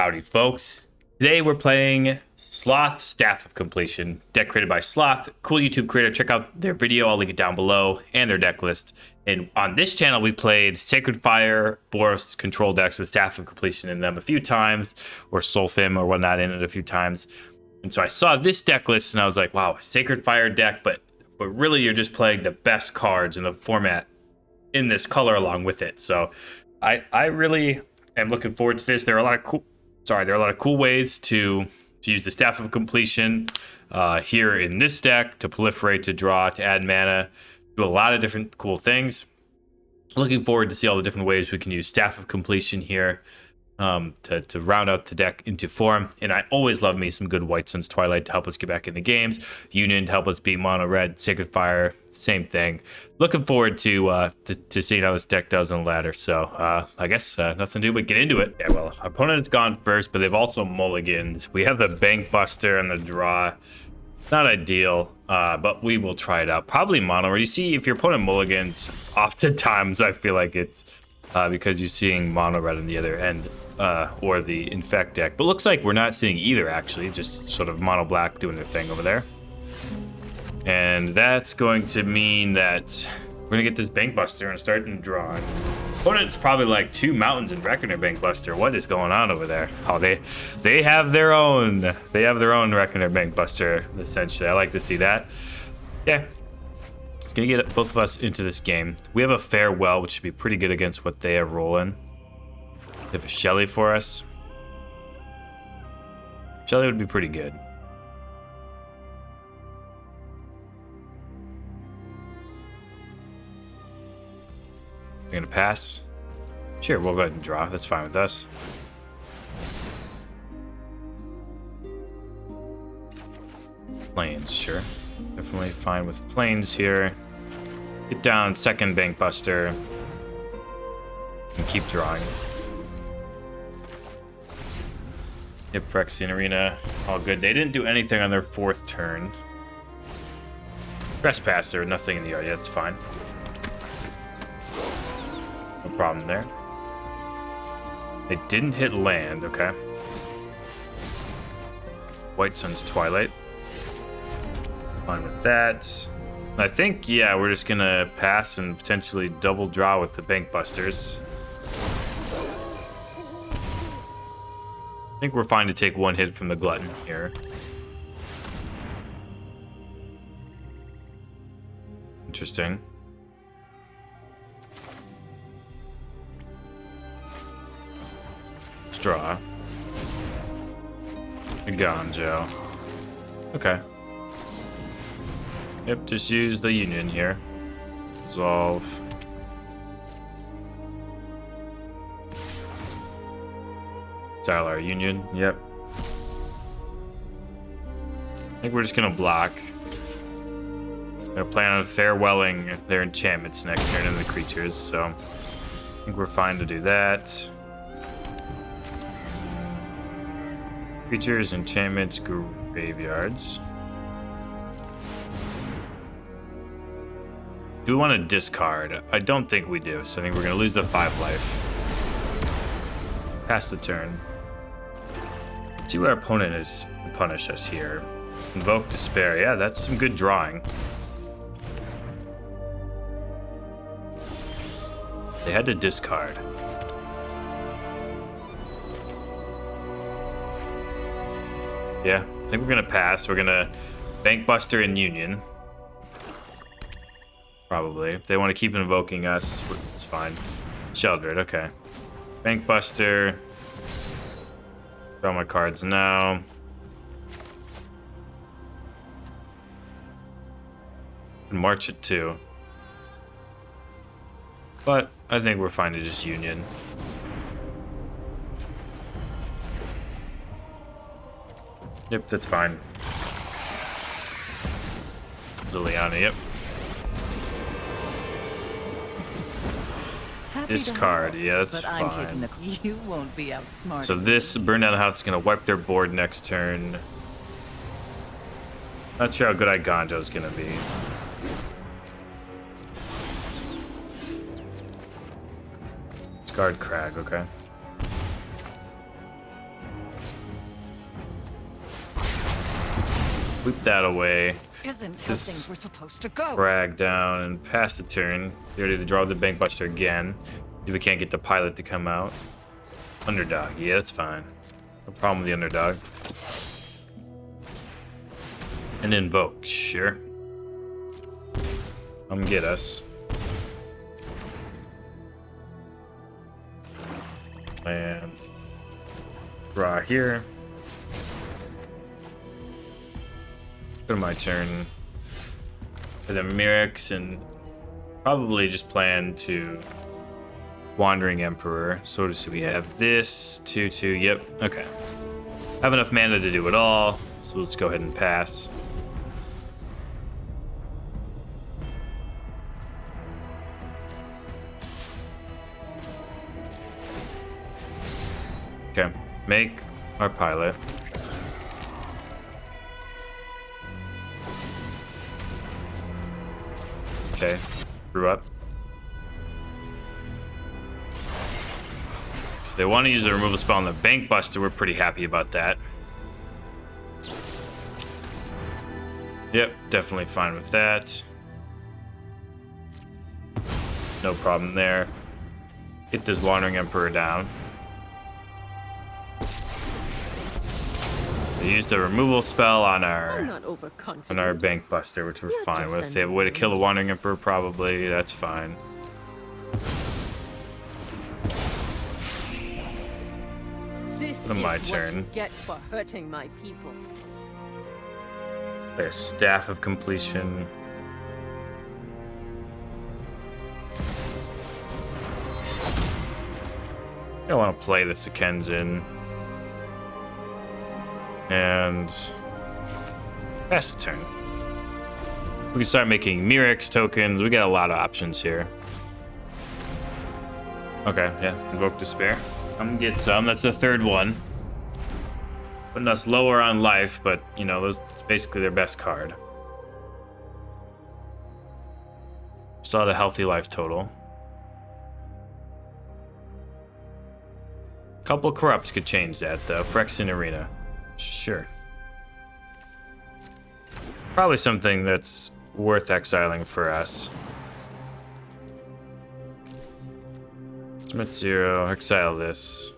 Howdy, folks. Today we're playing Sloth, Staff of Completion, deck created by Sloth. Cool YouTube creator. Check out their video. I'll link it down below, and their deck list. And on this channel, we played Sacred Fire, Boros Control decks with Staff of Completion in them a few times, or Soulfim or whatnot in it a few times. And so I saw this deck list, and I was like, wow, a Sacred Fire deck, but really you're just playing the best cards in the format in this color along with it. So I really am looking forward to this. There are a lot of cool ways to use the Staff of Completion here in this deck, to proliferate, to draw, to add mana, do a lot of different cool things. Looking forward to see all the different ways we can use Staff of Completion here to round out the deck into form. And I always love me some good White Sun's Twilight to help us get back into games. Union to help us beat Mono Red. Sacred Fire, same thing. Looking forward to seeing how this deck does on the ladder. So I guess nothing to do but get into it. Yeah, well, our opponent has gone first, but they've also mulliganed. We have the Bank Buster and the draw. Not ideal, but we will try it out. Probably Mono Red. You see, if your opponent mulligans, oftentimes I feel like it's because you're seeing Mono Red on the other end. Or the Infect deck, but looks like we're not seeing either, actually, just sort of mono black doing their thing over there. And that's going to mean that we're gonna get this Bank Buster and start drawing. Opponent's probably like 2 mountains in Reckoner Bank Buster. What is going on over there? Oh, they have their own Reckoner Bank Buster, essentially. I like to see that. Yeah, it's gonna get both of us into this game. We have a Farewell, which should be pretty good against what they have rolling. They have a Shelly for us. Shelly would be pretty good. You're gonna pass? Sure, we'll go ahead and draw. That's fine with us. Plains, sure. Definitely fine with plains here. Get down second Bank Buster. And keep drawing. Yep, Phyrexia Arena, all good. They didn't do anything on their 4th turn. Trespasser, nothing in the yard. Yeah, that's fine. No problem there. They didn't hit land, okay. White Sun's Twilight. Fine with that. I think, yeah, we're just gonna pass and potentially double draw with the Bank Busters. I think we're fine to take 1 hit from the Glutton here. Interesting. Straw. Ganjo. Okay. Yep, just use the Union here. Resolve. Style our Union, yep. I think we're just gonna block. Gonna plan on farewelling their enchantments next turn into the creatures, so I think we're fine to do that. Creatures, enchantments, graveyards. Do we want to discard? I don't think we do, so I think we're gonna lose the 5 life. Pass the turn. See what our opponent is to punish us here. Invoke Despair. Yeah, that's some good drawing. They had to discard. Yeah, I think we're gonna pass. We're gonna Bank Buster and Union. Probably. If they want to keep invoking us, it's fine. Sheldred, okay. Bank Buster. Draw my cards now. And march it too. But I think we're fine to just Union. Yep, that's fine. Liliana, yep. Discard, yeah, that's fine. You won't be outsmarted. So this Burn Down the House is gonna wipe their board next turn. Not sure how good Ganjo is gonna be. Discard Crag, okay. Sweep that away. Isn't how things were supposed to go. Drag down and pass the turn. Be ready to draw the Bank Buster again. See if we can't get the pilot to come out. Underdog. Yeah, that's fine. No problem with the underdog. And invoke. Sure. Come get us. And draw here. Go to my turn for the Mirrex and probably just plan to Wandering Emperor. So to see, we have this 2/2. Yep. Okay. Have enough mana to do it all. So let's go ahead and pass. Okay. Make our pilot. Okay, drew up. So they want to use the removal spell on the Bank Buster. We're pretty happy about that. Yep, definitely fine with that. No problem there. Get this Wandering Emperor down. They used a removal spell on our Bank Buster, which we're fine with. They have a way to kill the Wandering Emperor, probably. That's fine. This is my turn. What you get for hurting my people. Play a Staff of Completion. I don't want to play the Sekenzin. And pass the turn. We can start making Mirrex tokens. We got a lot of options here. Okay, yeah. Invoke Despair. Come get some. That's the third one. Putting us lower on life, but, you know, it's basically their best card. Saw the healthy life total. Couple corrupts could change that, though. Phyrexian Arena. Sure. Probably something that's worth exiling for us. Smith 0, exile this.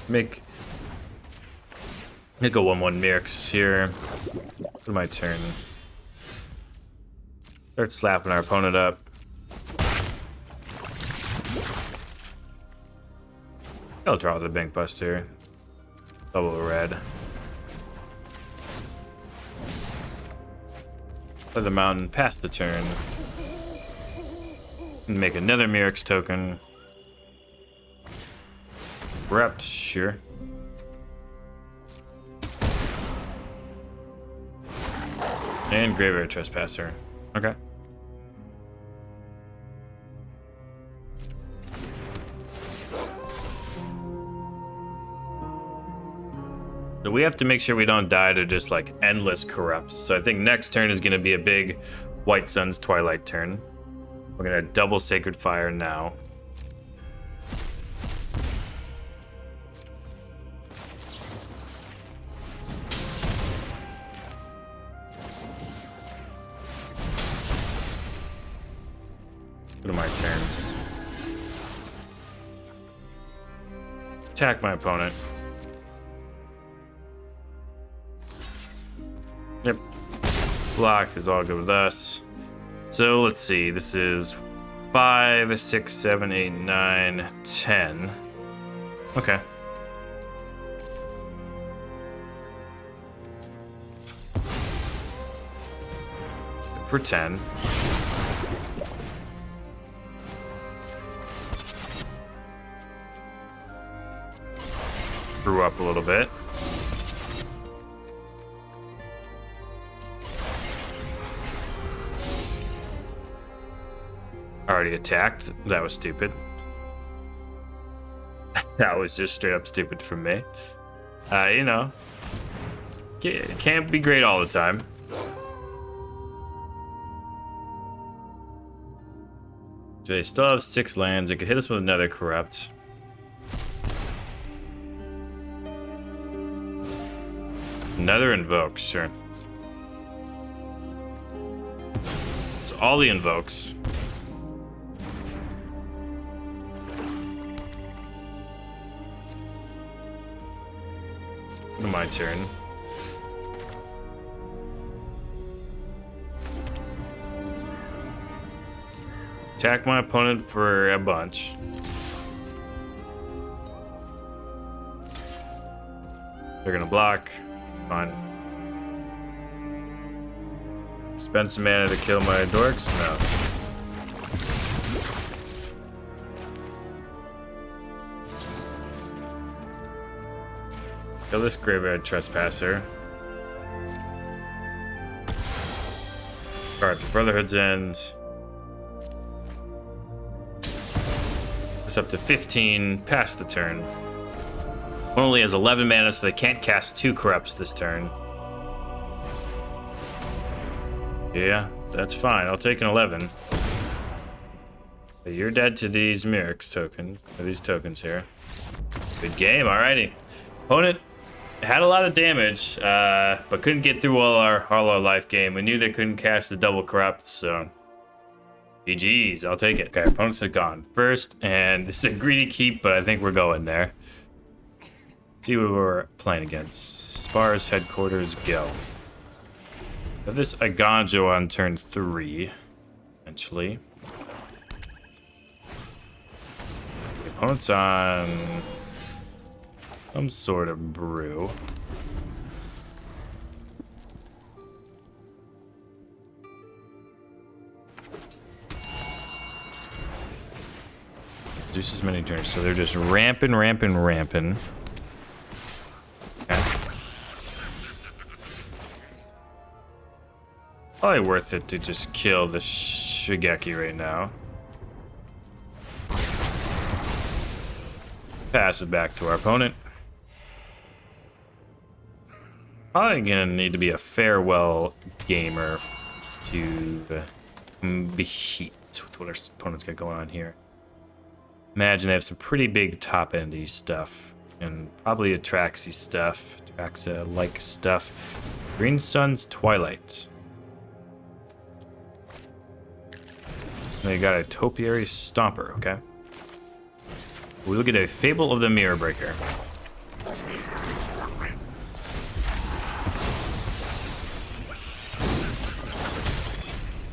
Make a 1/1 Mirrex here. For my turn. Start slapping our opponent up. I'll draw the Bank Buster. Double red. Play the mountain, pass the turn. And make another Mirrex token. Rept, sure. And Graveyard Trespasser. Okay. So we have to make sure we don't die to just like endless corrupts. So I think next turn is going to be a big White Sun's Twilight turn. We're going to double Sacred Fire now. Go to my turn. Attack my opponent. Yep. Block is all good with us. So let's see. This is 5, 6, 7, 8, 9, 10. Okay. For 10. Grew up a little bit. Already attacked. That was stupid. That was just straight up stupid from me. You know, can't be great all the time. So they still have 6 lands. They could hit us with another corrupt. Another invoke, sure. It's all the invokes. My turn. Attack my opponent for a bunch. They're gonna block. Fine. Spend some mana to kill my dorks? No. Kill this graveyard trespasser. Alright, Brotherhood's End. It's up to 15 past the turn. Only has 11 mana, so they can't cast 2 corrupts this turn. Yeah, that's fine. I'll take an 11. But you're dead to these Mirrors token, or these tokens here. Good game, alrighty. Opponent had a lot of damage, but couldn't get through all our life game. We knew they couldn't cast the double corrupt, so GG's, I'll take it. Okay, opponents have gone first, and it's a greedy keep, but I think we're going there. See what we're playing against. Spar's headquarters, go. Have this Aganjo on turn 3, eventually. The opponent's on some sort of brew. Reduce as many turns, so they're just ramping. Okay. Probably worth it to just kill the Shigeki right now. Pass it back to our opponent. Probably gonna need to be a farewell gamer to beat with what our opponent's got going on here. Imagine they have some pretty big top-endy stuff, and probably Atraxy stuff, Atraxa-like stuff. Green Sun's Twilight. They got a Topiary Stomper, okay. We'll get a Fable of the Mirror Breaker.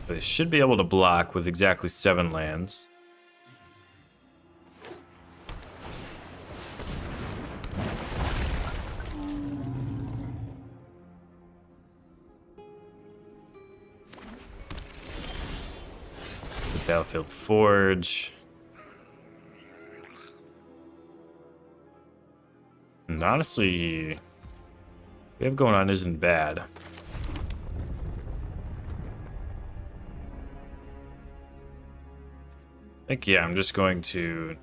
They should be able to block with exactly 7 lands. Battlefield Forge. And honestly, what we have going on isn't bad. I think, yeah, I'm just going to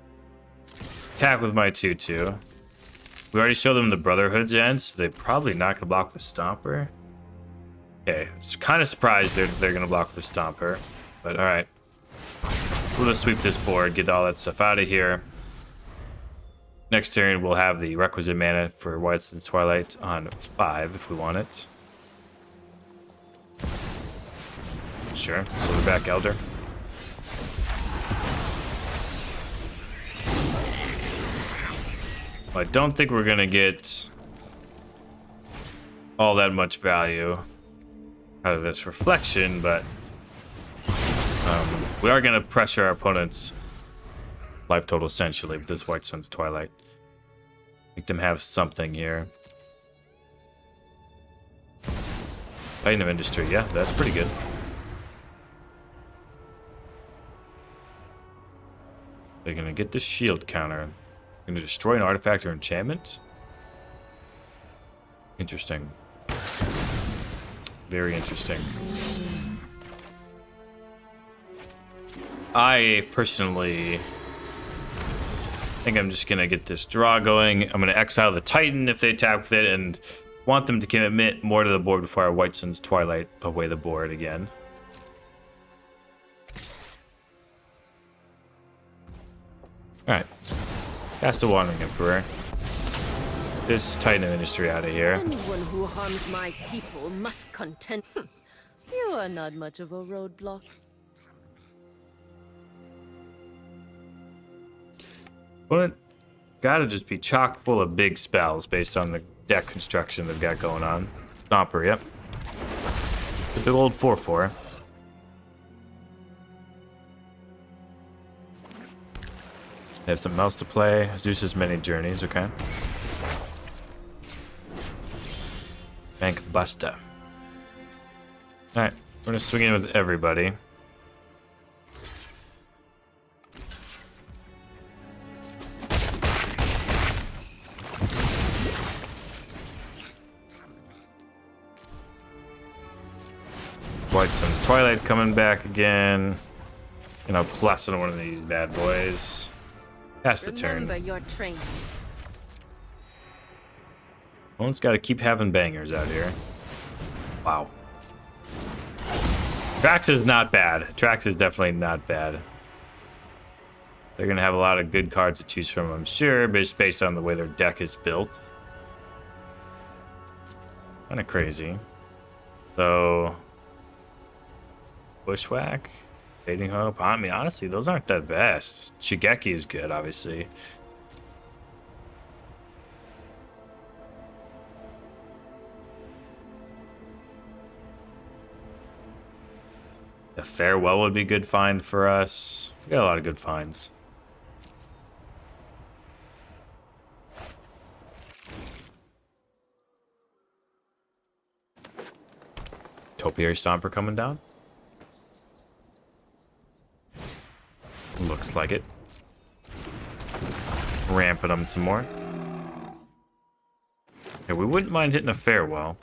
attack with my 2/2. We already showed them the Brotherhood's End, so they're probably not gonna block the Stomper. Okay, I'm kind of surprised they're gonna block the Stomper, but all right. We'll just sweep this board, get all that stuff out of here. Next turn, we'll have the requisite mana for White Sun's Twilight on 5 if we want it. Sure, Silverback Elder. I don't think we're gonna get all that much value out of this reflection, but we are gonna pressure our opponent's life total essentially with this White Sun's Twilight. Make them have something here. Titan of Industry, yeah, that's pretty good. They're gonna get the shield counter. Gonna destroy an artifact or enchantment? Interesting. Very interesting. I personally think I'm just gonna get this draw going. I'm gonna exile the Titan if they attack with it, and want them to commit more to the board before our White Sun's Twilight away the board again. Alright. Cast the Wandering Emperor. This Titan of Industry out of here. Anyone who harms my people must contend. You are not much of a roadblock. Opponent gotta just be chock full of big spells based on the deck construction they've got going on. Stomper, yep. The big old 4/4. They have something else to play. Zeus's Many Journeys, okay. Bank Buster. Alright, we're gonna swing in with everybody. White Sun's Twilight coming back again. You know, plus on one of these bad boys. Pass the turn. Remember your training. One's got to keep having bangers out here. Wow. Trax is not bad. Trax is definitely not bad. They're going to have a lot of good cards to choose from, I'm sure, just based on the way their deck is built. Kind of crazy. So, Bushwhack, Fading Hope. I mean, honestly, those aren't the best. Shigeki is good, obviously. A Farewell would be a good find for us. We got a lot of good finds. Topiary Stomper coming down. Looks like it. Ramping them some more. Yeah, we wouldn't mind hitting a Farewell.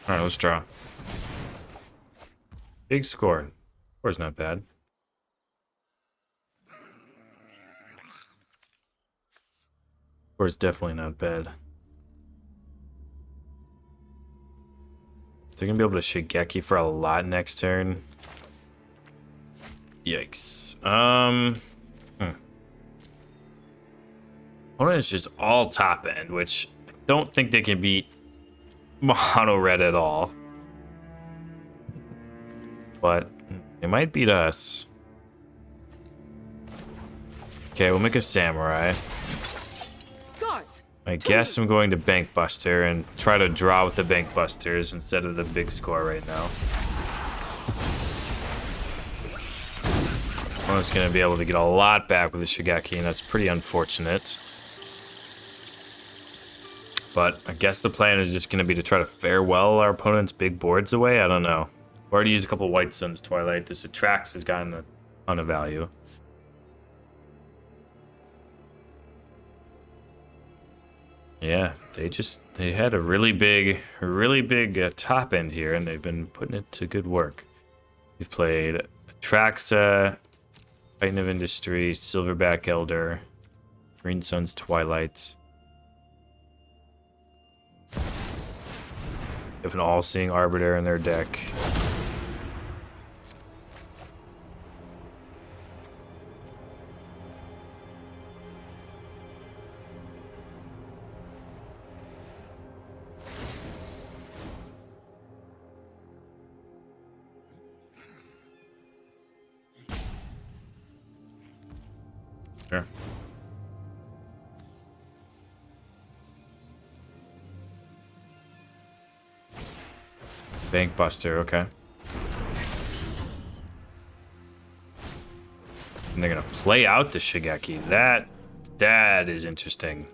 Alright, let's draw. Big score. Score's not bad. Score's definitely not bad. They're gonna be able to Shigeki for a lot next turn. Yikes. Opponent is just all top end, which I don't think they can beat mono red at all. But they might beat us. Okay, we'll make a samurai. Guards. I guess I'm going to Bank Buster and try to draw with the Bank Busters instead of the big score right now. I'm just going to be able to get a lot back with the Shigeki, and that's pretty unfortunate. But I guess the plan is just going to be to try to farewell our opponent's big boards away. I don't know. I've already used a couple White Sun's Twilight. This Attrax has gotten a ton of value. Yeah, they had a really big top end here, and they've been putting it to good work. We've played Atraxa, Titan of Industry, Silverback Elder, Green Sun's Twilight. They have an All-Seeing Arbiter in their deck. Sure. Bank Buster, okay. And they're gonna play out the Shigeki. That is interesting.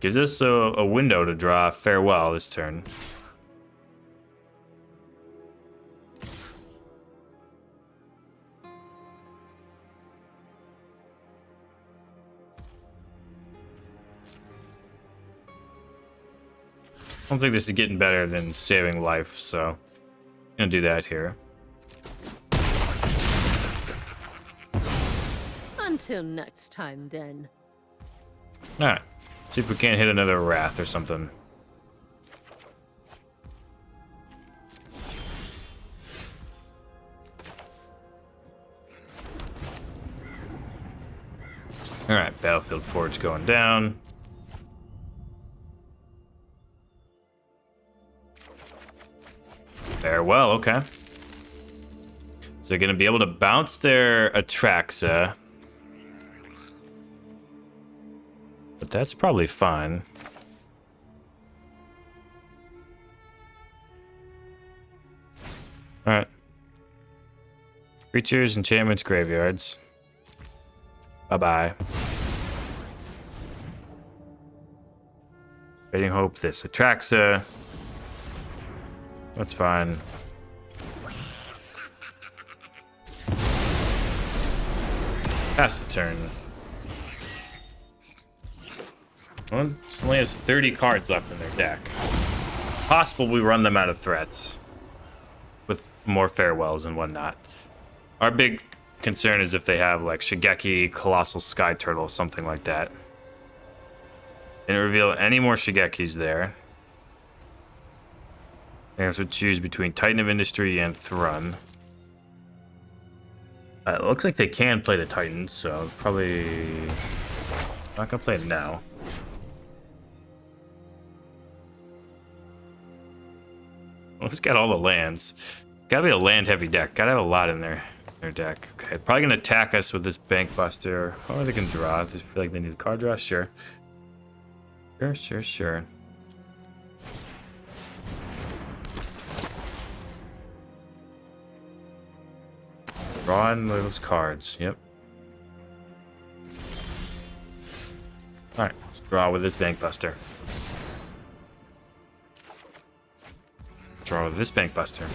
Gives us a window to draw Farewell this turn. I don't think this is getting better than saving life, so I'm gonna do that here. Until next time, then. Alright, See if we can't hit another Wrath or something. Alright, Battlefield Forge going down. Farewell, okay. So they're going to be able to bounce their Atraxa. But that's probably fine. Alright. Creatures, enchantments, graveyards. Bye-bye. Fading Hope, this Atraxa. That's fine. Pass the turn. Well, only has 30 cards left in their deck. Possible we run them out of threats. With more farewells and whatnot. Our big concern is if they have like Shigeki, Colossal Sky Turtle, something like that. Didn't reveal any more Shigekis there. I have to choose between Titan of Industry and Thrun. It looks like they can play the Titans, so probably not gonna play it now. Well, it's got all the lands. Gotta be a land-heavy deck. Gotta have a lot in their deck. Okay, probably gonna attack us with this Bank Buster. Or they can draw. They feel like they need a card draw. Sure. Sure. Drawing those cards. Yep. All right. Let's draw with this Bank Buster. Draw with this Bank Buster.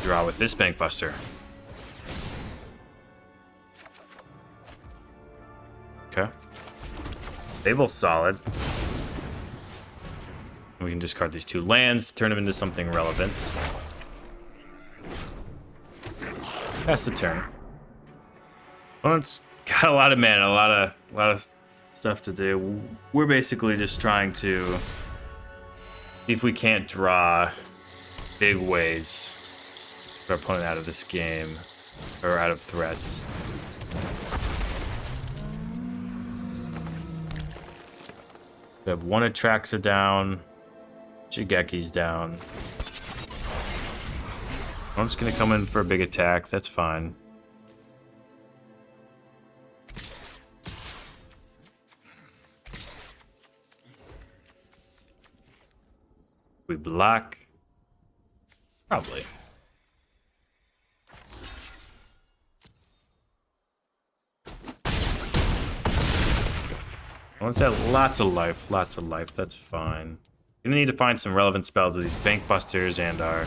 Draw with this Bank Buster. Okay. They both solid. We can discard these two lands, turn them into something relevant. Pass the turn. Well, it's got a lot of mana, a lot of stuff to do. We're basically just trying to see if we can't draw big ways for our opponent out of this game or out of threats. We have one Atraxa down. Shigeki's down. One's gonna come in for a big attack. That's fine. We block. Probably. One's had lots of life. That's fine. Gonna need to find some relevant spells with these Bank Busters and our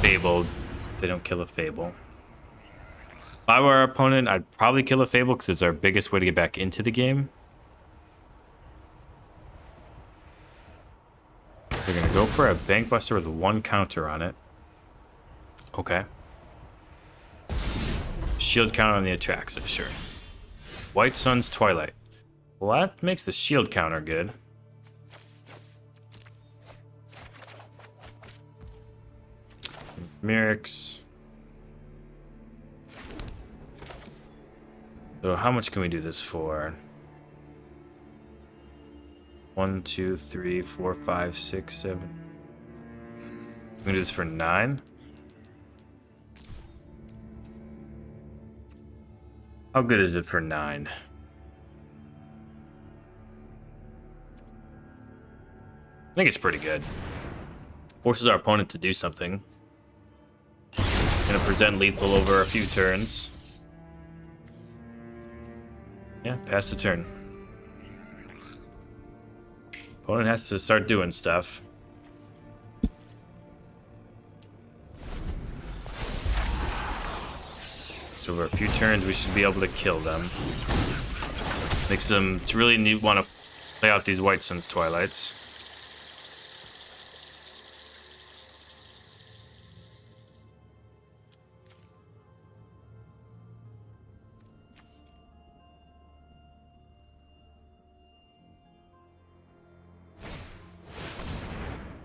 Fable. If they don't kill a Fable. If I were our opponent, I'd probably kill a Fable because it's our biggest way to get back into the game. We're gonna go for a Bank Buster with one counter on it. Okay. Shield counter on the Atraxa, sure. White Sun's Twilight. Well, that makes the shield counter good. Mirix. So how much can we do this for? 1, 2, 3, 4, 5, 6, 7. We can do this for 9. How good is it for 9? I think it's pretty good. Forces our opponent to do something. Gonna present lethal over a few turns. Yeah, pass the turn. Opponent has to start doing stuff. So over a few turns, we should be able to kill them. Makes them really want to play out these White Sun's Twilights.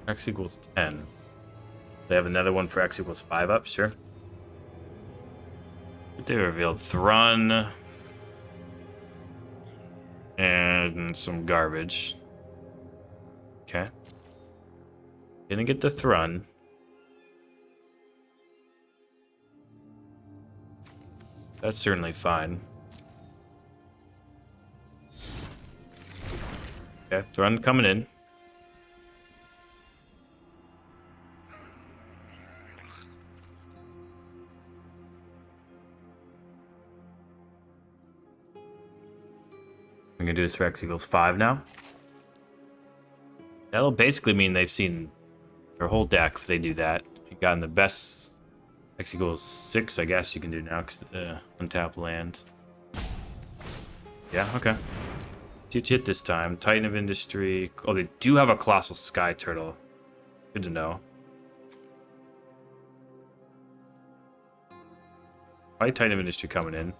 X equals 10. They have another one for X equals 5 up, sure. They revealed Thrun and some garbage. Okay. Didn't get the Thrun. That's certainly fine. Okay, Thrun coming in. I'm gonna do this for X equals 5 now. That'll basically mean they've seen their whole deck if they do that. You've gotten the best X equals 6, I guess you can do now, because untap land. Yeah, okay. Huge hit this time. Titan of Industry. Oh, they do have a Colossal Sky Turtle. Good to know. Probably Titan of Industry coming in.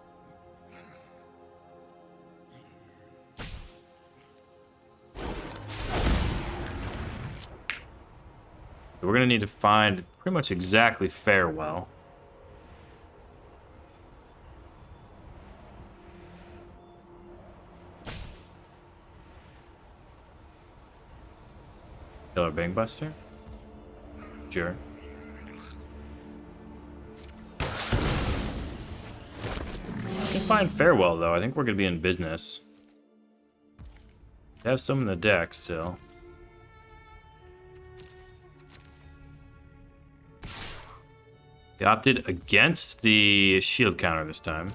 We're going to need to find pretty much exactly Farewell. Killer Bankbuster? Sure. We can find Farewell, though. I think we're going to be in business. They have some in the deck still. They opted against the shield counter this time.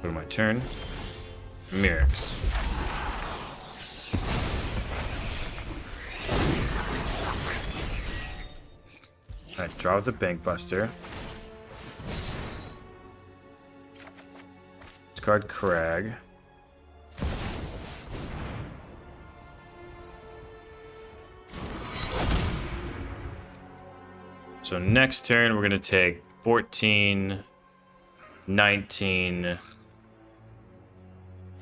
Go to my turn. Myrix. Alright, draw with the Bankbuster. Discard Crag. So next turn, we're going to take 14, 19,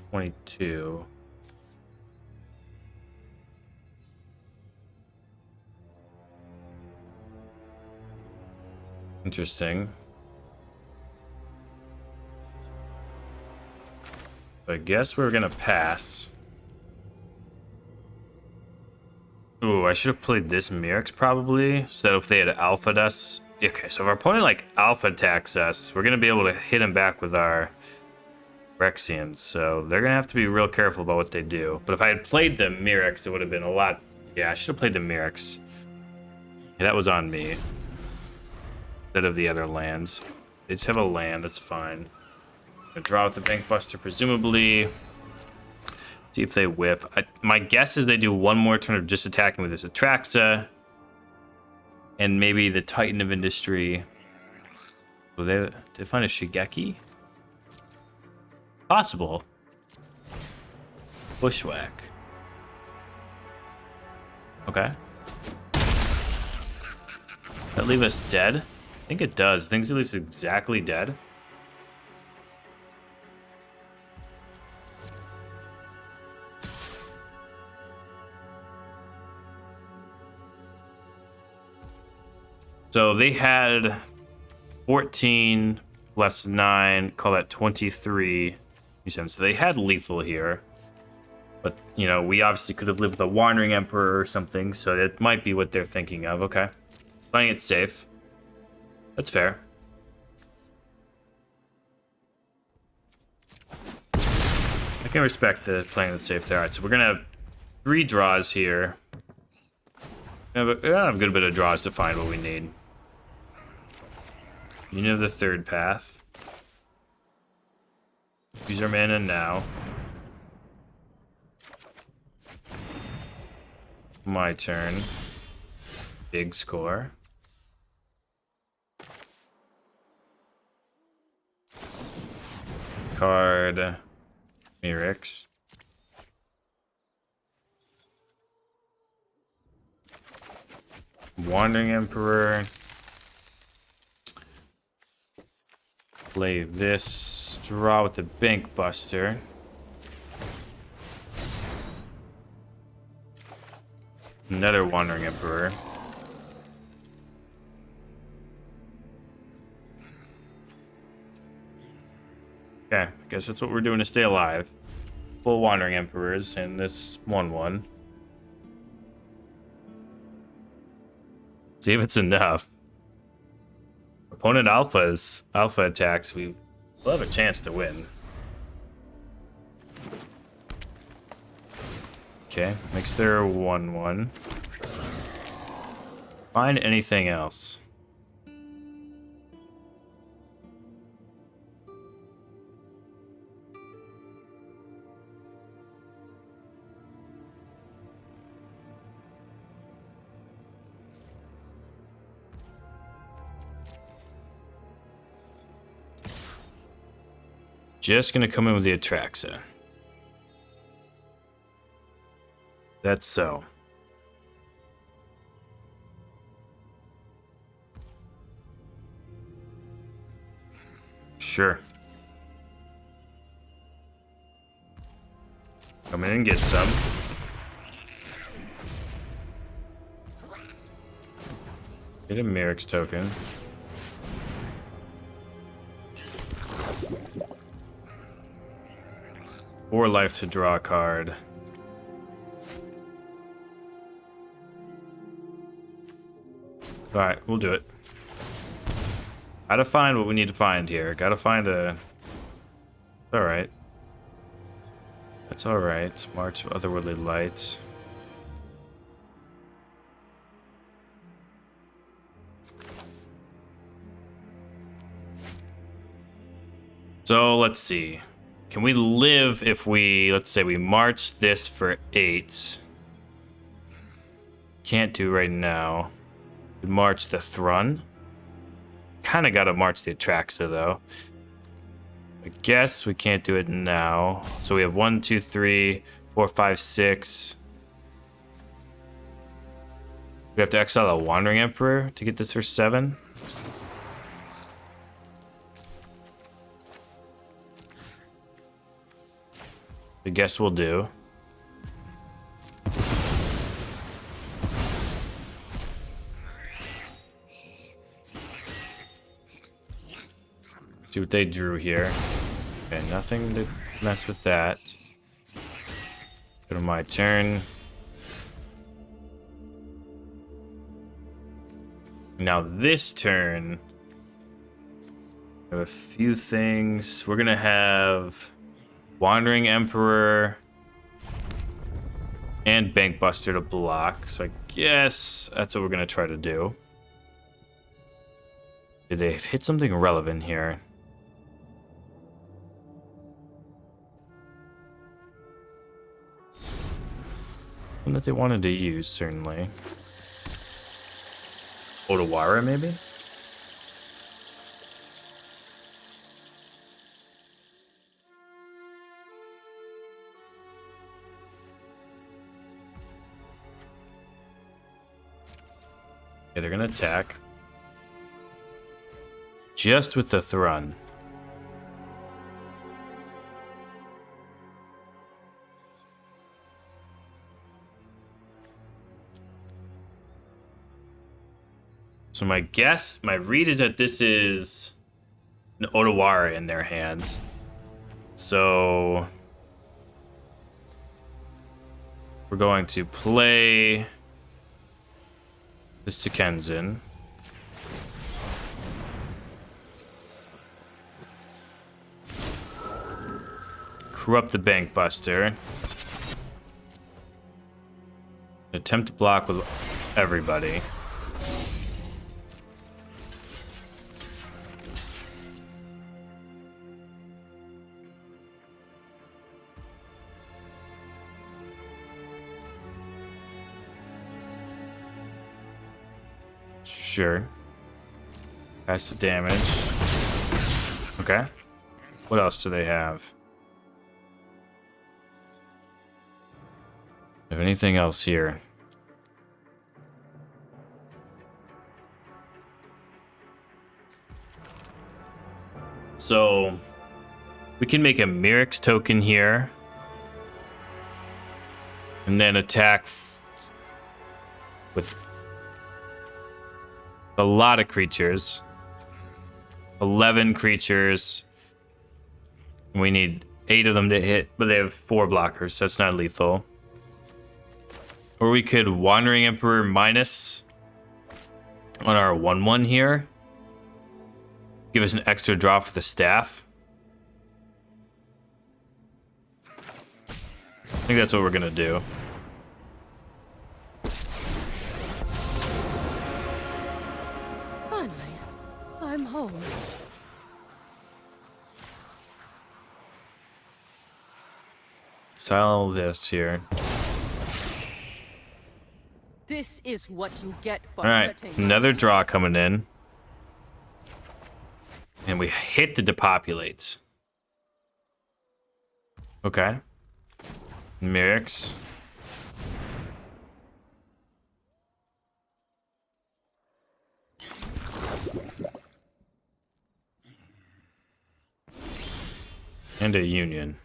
22. Interesting. I guess we're going to pass. Ooh, I should have played this Myrix probably, so if they had alpha'd us. Okay, so if our opponent like alpha attacks us, we're going to be able to hit him back with our Phyrexians, so they're going to have to be real careful about what they do. But if I had played the Myrix, it would have been a lot. Yeah, I should have played the Myrix. Yeah, that was on me. Instead of the other lands. They just have a land, that's fine. Gonna draw with the Bankbuster, presumably. See if they whiff. My guess is they do one more turn of just attacking with this Atraxa. And maybe the Titan of Industry. Will they find a Shigeki? Possible. Bushwhack. Okay. That leave us dead? I think it does. I think it leaves us exactly dead. So they had 14 plus 9, call that 23. So they had lethal here. But, you know, we obviously could have lived with a Wandering Emperor or something, so it might be what they're thinking of. Okay. Playing it safe. That's fair. I can respect the playing it safe there. All right, so we're going to have 3 draws here. We have a good bit of draws to find what we need. You know the third path. Use our mana now. My turn. Big score. Card. Myrix. Wandering Emperor. Play this. Draw with the Bank Buster. Another Wandering Emperor. Okay, I guess that's what we're doing to stay alive. Full Wandering Emperors and this 1/1. See if it's enough. Opponent alpha attacks, we will have a chance to win. Okay, makes their 1/1. Find anything else. Just gonna come in with the Atraxa. That's so. Sure. Come in and get some. Get a Merrick's token. Or life to draw a card. Alright, we'll do it. Gotta find what we need to find here. Gotta find a... Alright. That's alright. March of Otherworldly Light. So, let's see. Can we live if we, let's say we march this for 8. Can't do right now. We march the Thrun. Kind of got to march the Atraxa though. I guess we can't do it now. So we have 1, 2, 3, 4, 5, 6. We have to exile a Wandering Emperor to get this for 7. I guess we'll do. See what they drew here. Okay, nothing to mess with that. Go to my turn. Now this turn, I have a few things. We're gonna have Wandering Emperor and Bank Buster to block. So I guess that's what we're gonna try to do. Did they hit something relevant here? One that they wanted to use, certainly. Otawara, maybe? Okay, they're gonna attack. Just with the Thrun. So my guess, my read is that this is an Otawara in their hands. So we're going to play this to Kenzin. Corrupt the Bank Buster. Attempt to block with everybody. Sure. Has to damage. Okay. What else do they have? Have anything else here? So we can make a Myrix token here. And then attack with a lot of creatures. 11 creatures. We need 8 of them to hit, but they have 4 blockers, so that's not lethal. Or we could Wandering Emperor minus on our 1/1 here. Give us an extra draw for the staff. I think that's what we're gonna do. Finally, I'm home. Sell this here. This is what you get for All right, hurting. another draw coming in. And we hit the depopulates. Okay. Myrix. And a union.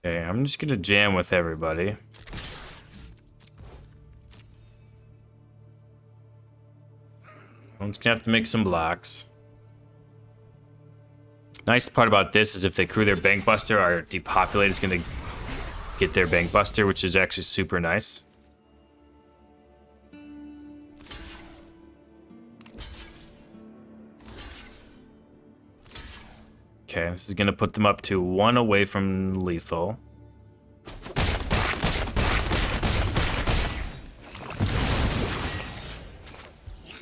Okay, I'm just gonna jam with everybody. One's gonna have to make some blocks. Nice part about this is if they crew their Bank Buster, our depopulate is gonna get their Bank Buster, which is actually super nice. Okay, this is gonna put them up to 1 away from lethal.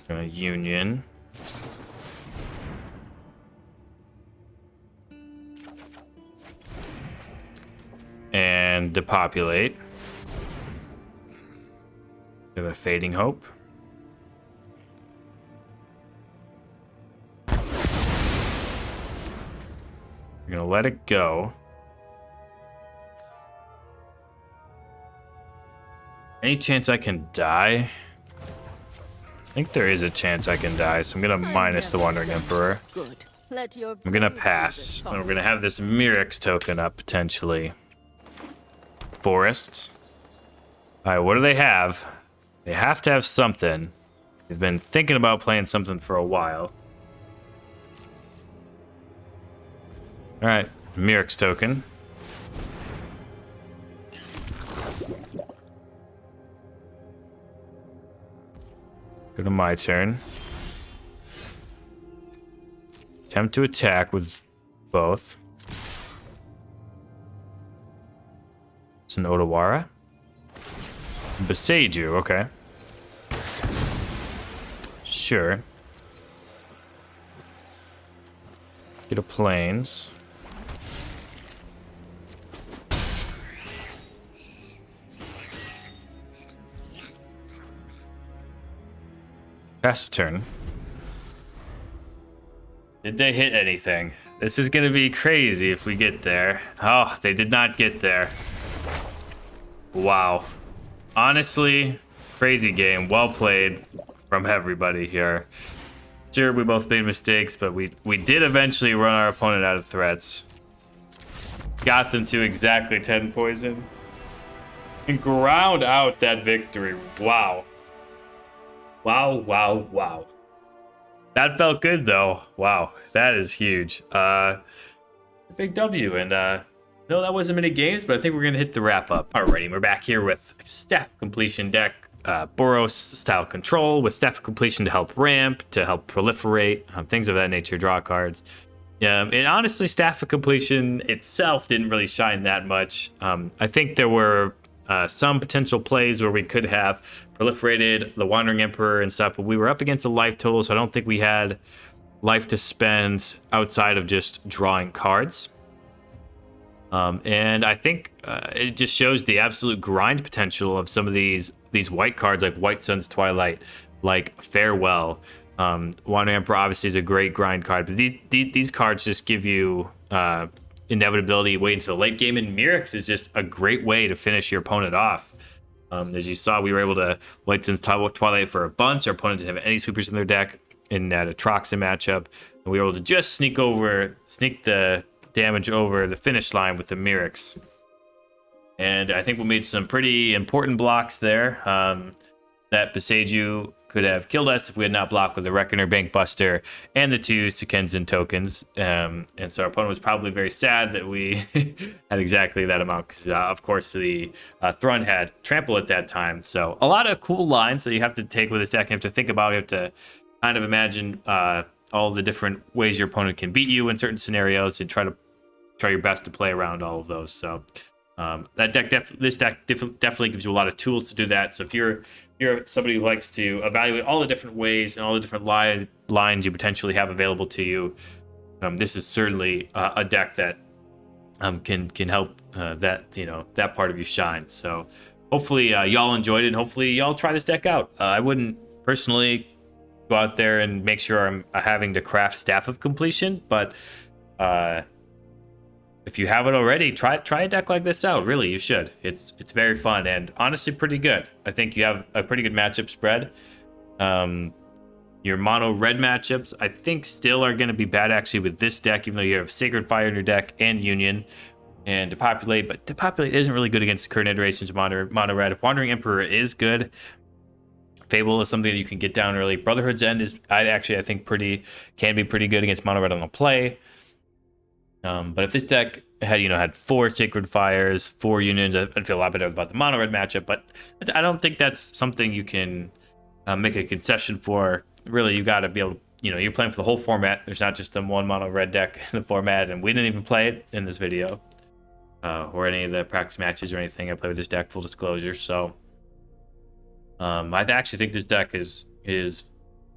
Gonna union. And depopulate. We have a Fading Hope. We're gonna let it go. Any chance I can die? I think there is a chance I can die, so I'm gonna minus the Wandering Emperor. Good. Let your I'm gonna blade pass, do the and we're gonna have this Myrix token up potentially. Forests. All right, what do they have? They have to have something. They've been thinking about playing something for a while. All right, Myrix token. Go to my turn. Attempt to attack with both. It's an Odawara. Beside you, okay. Sure. Get a plains. Pass the turn. Did they hit anything? This is gonna be crazy if we get there. Oh, they did not get there. Wow. Honestly, crazy game. Well played from everybody here. Sure, we both made mistakes, but we did eventually run our opponent out of threats. Got them to exactly 10 poison. And ground out that victory. Wow. Wow, wow, wow. That felt good, though. Wow, that is huge. Big W, and no, that wasn't many games, but I think we're gonna hit the wrap up. Alrighty, we're back here with Staff Completion deck, Boros Staff Control with Staff Completion to help ramp, to help proliferate, things of that nature, draw cards. Yeah, and honestly, Staff of Completion itself didn't really shine that much. I think there were some potential plays where we could have proliferated the Wandering Emperor and stuff, but we were up against a life total, so I don't think we had life to spend outside of just drawing cards. And I think it just shows the absolute grind potential of some of these white cards, like White Sun's Twilight, like Farewell. Wandering Emperor obviously is a great grind card, but these cards just give you inevitability way into the late game, and Myrix is just a great way to finish your opponent off. As you saw, we were able to White Sun's Twilight for a bunch. Our opponent didn't have any sweepers in their deck. in that Atraxa matchup, and we were able to just sneak the damage over the finish line with the Mirix. And I think we made some pretty important blocks there. That Beseiju could have killed us if we had not blocked with the Reckoner, Bankbuster, and the 2 Sekenzan tokens. And so our opponent was probably very sad that we had exactly that amount, because of course the Thrun had Trample at that time. So a lot of cool lines that you have to take with this deck. You have to think about, you have to kind of imagine all the different ways your opponent can beat you in certain scenarios, and try your best to play around all of those. So this deck definitely gives you a lot of tools to do that. So if you're somebody who likes to evaluate all the different ways and all the different lines you potentially have available to you, this is certainly a deck that can help that part of you shine. So hopefully y'all enjoyed it, and hopefully y'all try this deck out. I wouldn't personally go out there and make sure I'm having to craft Staff of Completion, but if you haven't already, try a deck like this out. Really, you should. It's very fun and honestly pretty good. I think you have a pretty good matchup spread. Your mono red matchups, I think, still are going to be bad actually with this deck, even though you have Sacred Fire in your deck and Union and Depopulate. But Depopulate isn't really good against current iterations of mono red. Wandering Emperor is good. Fable is something that you can get down early. Brotherhood's End is I think can be pretty good against mono red on the play. But if this deck had 4 Sacred Fires, 4 Unions, I'd feel a lot better about the mono red matchup. But I don't think that's something you can make a concession for. Really, you got to be able to, you're playing for the whole format. There's not just the one mono red deck in the format, and we didn't even play it in this video or any of the practice matches or anything. I play with this deck, full disclosure. So I actually think this deck is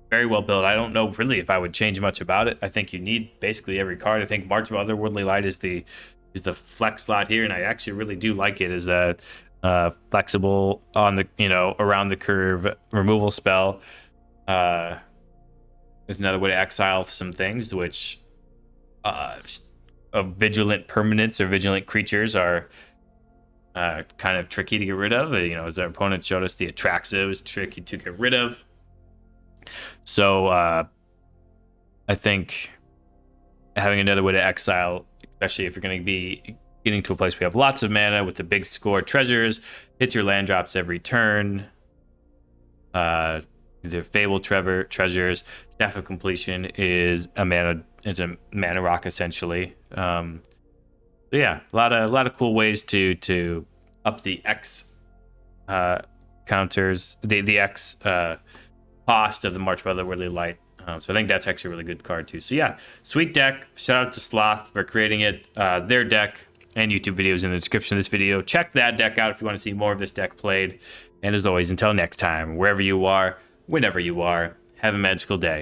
very well built. I don't know really if I would change much about it. I think you need basically every card. I think March of Otherworldly Light is the flex slot here, and I actually really do like it as a flexible on the around the curve removal spell. There's another way to exile some things, which vigilant permanents or vigilant creatures are kind of tricky to get rid of. As our opponent showed us, the Atraxa was tricky to get rid of. So I think having another way to exile, especially if you're going to be getting to a place where you have lots of mana with the big score treasures, hits your land drops every turn. The Fable treasures, Staff of Completion is a mana rock essentially. So yeah, a lot of cool ways to up the X counters, the X cost of the March of Otherworldly Light. So I think that's actually a really good card too. So yeah, sweet deck. Shout out to Sloth for creating it. Their deck and YouTube videos in the description of this video. Check that deck out if you want to see more of this deck played. And as always, until next time, wherever you are, whenever you are, have a magical day.